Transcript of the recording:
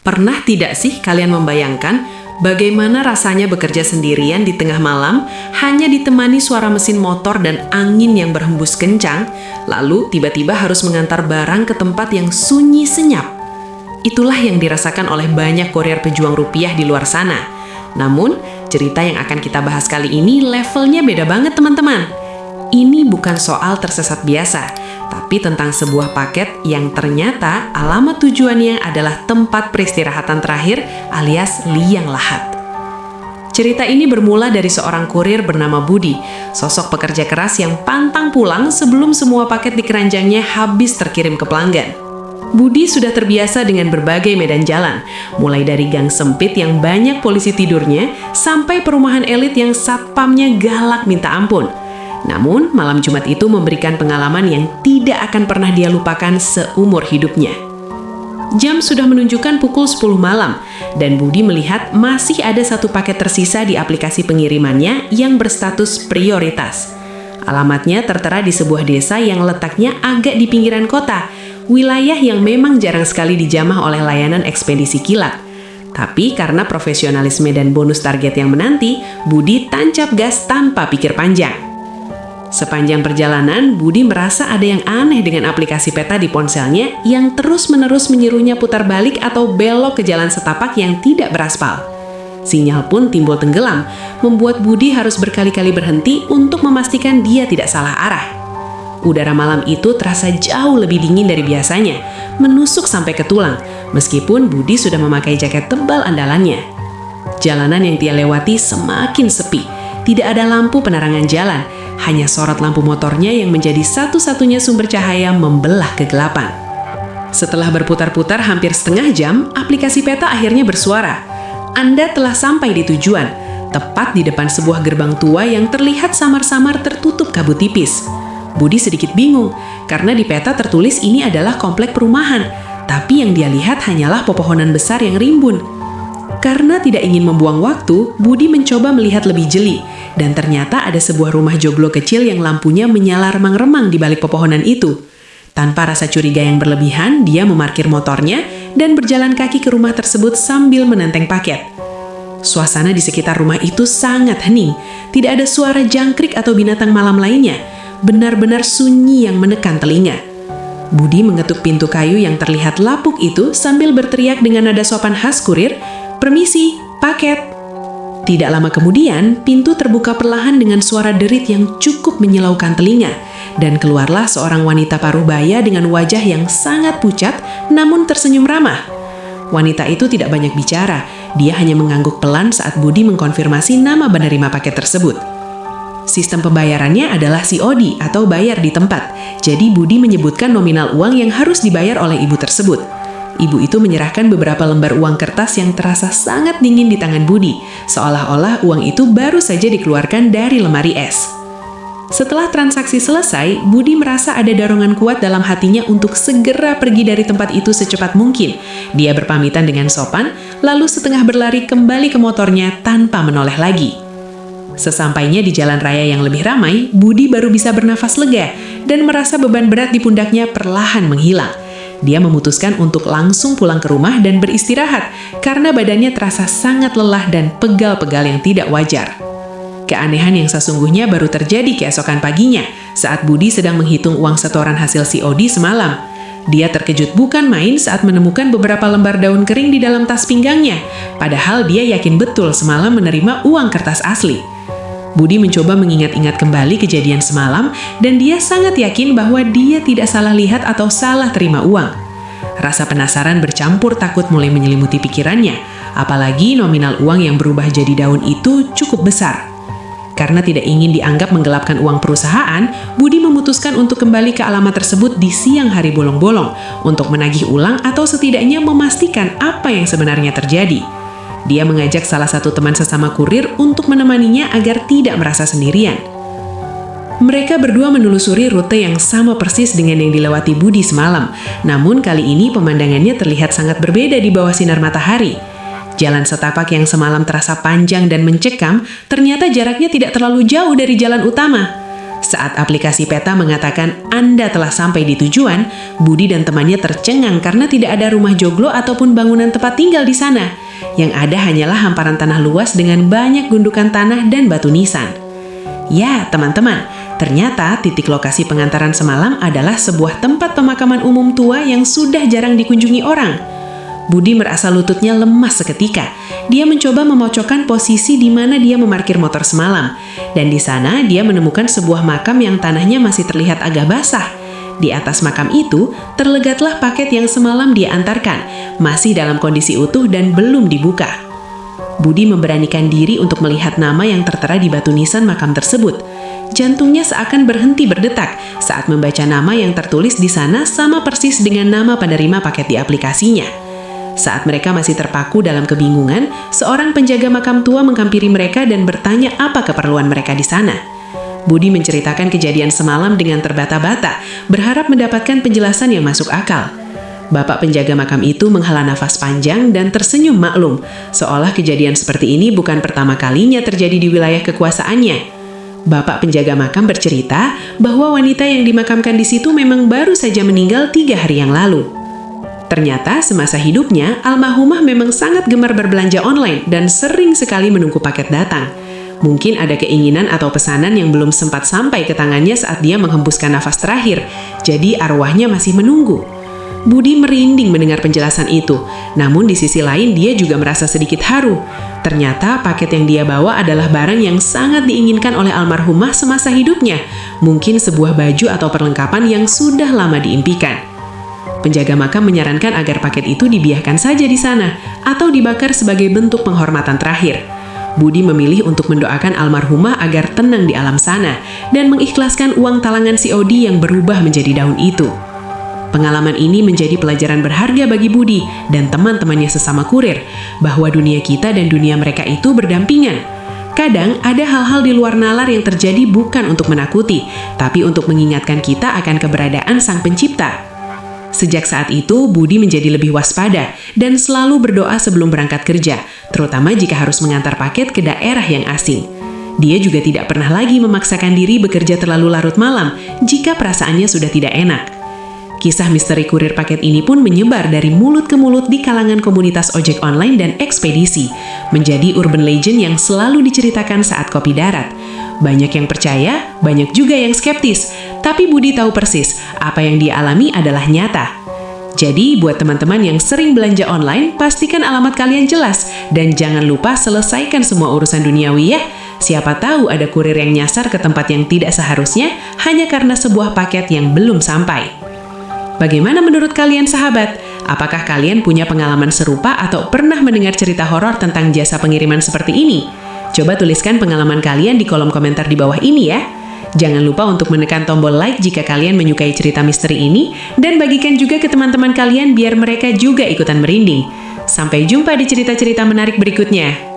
Pernah tidak sih kalian membayangkan bagaimana rasanya bekerja sendirian di tengah malam, hanya ditemani suara mesin motor dan angin yang berhembus kencang, lalu tiba-tiba harus mengantar barang ke tempat yang sunyi senyap? Itulah yang dirasakan oleh banyak kurir pejuang rupiah di luar sana. Namun, cerita yang akan kita bahas kali ini levelnya beda banget teman-teman. Ini bukan soal tersesat biasa, tapi tentang sebuah paket yang ternyata alamat tujuannya adalah tempat peristirahatan terakhir alias liang lahat. Cerita ini bermula dari seorang kurir bernama Budi, sosok pekerja keras yang pantang pulang sebelum semua paket di keranjangnya habis terkirim ke pelanggan. Budi sudah terbiasa dengan berbagai medan jalan, mulai dari gang sempit yang banyak polisi tidurnya, sampai perumahan elit yang satpamnya galak minta ampun. Namun, malam Jumat itu memberikan pengalaman yang tidak akan pernah dia lupakan seumur hidupnya. Jam sudah menunjukkan pukul 10 malam, dan Budi melihat masih ada satu paket tersisa di aplikasi pengirimannya yang berstatus prioritas. Alamatnya tertera di sebuah desa yang letaknya agak di pinggiran kota, wilayah yang memang jarang sekali dijamah oleh layanan ekspedisi kilat. Tapi karena profesionalisme dan bonus target yang menanti, Budi tancap gas tanpa pikir panjang. Sepanjang perjalanan, Budi merasa ada yang aneh dengan aplikasi peta di ponselnya yang terus-menerus menyuruhnya putar balik atau belok ke jalan setapak yang tidak beraspal. Sinyal pun timbul tenggelam, membuat Budi harus berkali-kali berhenti untuk memastikan dia tidak salah arah. Udara malam itu terasa jauh lebih dingin dari biasanya, menusuk sampai ke tulang, meskipun Budi sudah memakai jaket tebal andalannya. Jalanan yang dia lewati semakin sepi, tidak ada lampu penerangan jalan, hanya sorot lampu motornya yang menjadi satu-satunya sumber cahaya membelah kegelapan. Setelah berputar-putar hampir setengah jam, aplikasi peta akhirnya bersuara. Anda telah sampai di tujuan, tepat di depan sebuah gerbang tua yang terlihat samar-samar tertutup kabut tipis. Budi sedikit bingung, karena di peta tertulis ini adalah komplek perumahan, tapi yang dia lihat hanyalah pepohonan besar yang rimbun. Karena tidak ingin membuang waktu, Budi mencoba melihat lebih jeli, dan ternyata ada sebuah rumah joglo kecil yang lampunya menyala remang-remang di balik pepohonan itu. Tanpa rasa curiga yang berlebihan, dia memarkir motornya dan berjalan kaki ke rumah tersebut sambil menenteng paket. Suasana di sekitar rumah itu sangat hening, tidak ada suara jangkrik atau binatang malam lainnya, benar-benar sunyi yang menekan telinga. Budi mengetuk pintu kayu yang terlihat lapuk itu sambil berteriak dengan nada sopan khas kurir, "Permisi, paket." Tidak lama kemudian, pintu terbuka perlahan dengan suara derit yang cukup menyilaukan telinga, dan keluarlah seorang wanita paruh baya dengan wajah yang sangat pucat namun tersenyum ramah. Wanita itu tidak banyak bicara, dia hanya mengangguk pelan saat Budi mengkonfirmasi nama penerima paket tersebut. Sistem pembayarannya adalah COD atau bayar di tempat, jadi Budi menyebutkan nominal uang yang harus dibayar oleh ibu tersebut. Ibu itu menyerahkan beberapa lembar uang kertas yang terasa sangat dingin di tangan Budi, seolah-olah uang itu baru saja dikeluarkan dari lemari es. Setelah transaksi selesai, Budi merasa ada dorongan kuat dalam hatinya untuk segera pergi dari tempat itu secepat mungkin. Dia berpamitan dengan sopan, lalu setengah berlari kembali ke motornya tanpa menoleh lagi. Sesampainya di jalan raya yang lebih ramai, Budi baru bisa bernafas lega dan merasa beban berat di pundaknya perlahan menghilang. Dia memutuskan untuk langsung pulang ke rumah dan beristirahat karena badannya terasa sangat lelah dan pegal-pegal yang tidak wajar. Keanehan yang sesungguhnya baru terjadi keesokan paginya saat Budi sedang menghitung uang setoran hasil COD semalam. Dia terkejut bukan main saat menemukan beberapa lembar daun kering di dalam tas pinggangnya, padahal dia yakin betul semalam menerima uang kertas asli. Budi mencoba mengingat-ingat kembali kejadian semalam dan dia sangat yakin bahwa dia tidak salah lihat atau salah terima uang. Rasa penasaran bercampur takut mulai menyelimuti pikirannya, apalagi nominal uang yang berubah jadi daun itu cukup besar. Karena tidak ingin dianggap menggelapkan uang perusahaan, Budi memutuskan untuk kembali ke alamat tersebut di siang hari bolong-bolong untuk menagih ulang atau setidaknya memastikan apa yang sebenarnya terjadi. Dia mengajak salah satu teman sesama kurir untuk menemaninya agar tidak merasa sendirian. Mereka berdua menelusuri rute yang sama persis dengan yang dilewati Budi semalam, namun kali ini pemandangannya terlihat sangat berbeda di bawah sinar matahari. Jalan setapak yang semalam terasa panjang dan mencekam, ternyata jaraknya tidak terlalu jauh dari jalan utama. Saat aplikasi peta mengatakan Anda telah sampai di tujuan, Budi dan temannya tercengang karena tidak ada rumah joglo ataupun bangunan tempat tinggal di sana. Yang ada hanyalah hamparan tanah luas dengan banyak gundukan tanah dan batu nisan. Ya, teman-teman, ternyata titik lokasi pengantaran semalam adalah sebuah tempat pemakaman umum tua yang sudah jarang dikunjungi orang. Budi merasa lututnya lemas seketika. Dia mencoba memocokkan posisi di mana dia memarkir motor semalam. Dan di sana dia menemukan sebuah makam yang tanahnya masih terlihat agak basah. Di atas makam itu, terlegatlah paket yang semalam dia antarkan, masih dalam kondisi utuh dan belum dibuka. Budi memberanikan diri untuk melihat nama yang tertera di batu nisan makam tersebut. Jantungnya seakan berhenti berdetak saat membaca nama yang tertulis di sana sama persis dengan nama penerima paket di aplikasinya. Saat mereka masih terpaku dalam kebingungan, seorang penjaga makam tua menghampiri mereka dan bertanya apa keperluan mereka di sana. Budi menceritakan kejadian semalam dengan terbata-bata, berharap mendapatkan penjelasan yang masuk akal. Bapak penjaga makam itu menghela nafas panjang dan tersenyum maklum, seolah kejadian seperti ini bukan pertama kalinya terjadi di wilayah kekuasaannya. Bapak penjaga makam bercerita bahwa wanita yang dimakamkan di situ memang baru saja meninggal 3 hari yang lalu. Ternyata semasa hidupnya, almarhumah memang sangat gemar berbelanja online dan sering sekali menunggu paket datang. Mungkin ada keinginan atau pesanan yang belum sempat sampai ke tangannya saat dia menghembuskan nafas terakhir, jadi arwahnya masih menunggu. Budi merinding mendengar penjelasan itu, namun di sisi lain dia juga merasa sedikit haru. Ternyata paket yang dia bawa adalah barang yang sangat diinginkan oleh almarhumah semasa hidupnya, mungkin sebuah baju atau perlengkapan yang sudah lama diimpikan. Penjaga makam menyarankan agar paket itu dibiarkan saja di sana atau dibakar sebagai bentuk penghormatan terakhir. Budi memilih untuk mendoakan almarhumah agar tenang di alam sana dan mengikhlaskan uang talangan COD yang berubah menjadi daun itu. Pengalaman ini menjadi pelajaran berharga bagi Budi dan teman-temannya sesama kurir, bahwa dunia kita dan dunia mereka itu berdampingan. Kadang ada hal-hal di luar nalar yang terjadi bukan untuk menakuti, tapi untuk mengingatkan kita akan keberadaan Sang Pencipta. Sejak saat itu, Budi menjadi lebih waspada dan selalu berdoa sebelum berangkat kerja, terutama jika harus mengantar paket ke daerah yang asing. Dia juga tidak pernah lagi memaksakan diri bekerja terlalu larut malam jika perasaannya sudah tidak enak. Kisah misteri kurir paket ini pun menyebar dari mulut ke mulut di kalangan komunitas ojek online dan ekspedisi, menjadi urban legend yang selalu diceritakan saat kopi darat. Banyak yang percaya, banyak juga yang skeptis, tapi Budi tahu persis apa yang dia alami adalah nyata. Jadi, buat teman-teman yang sering belanja online, pastikan alamat kalian jelas dan jangan lupa selesaikan semua urusan duniawi ya. Siapa tahu ada kurir yang nyasar ke tempat yang tidak seharusnya hanya karena sebuah paket yang belum sampai. Bagaimana menurut kalian sahabat? Apakah kalian punya pengalaman serupa atau pernah mendengar cerita horor tentang jasa pengiriman seperti ini? Coba tuliskan pengalaman kalian di kolom komentar di bawah ini ya. Jangan lupa untuk menekan tombol like jika kalian menyukai cerita misteri ini dan bagikan juga ke teman-teman kalian biar mereka juga ikutan merinding. Sampai jumpa di cerita-cerita menarik berikutnya.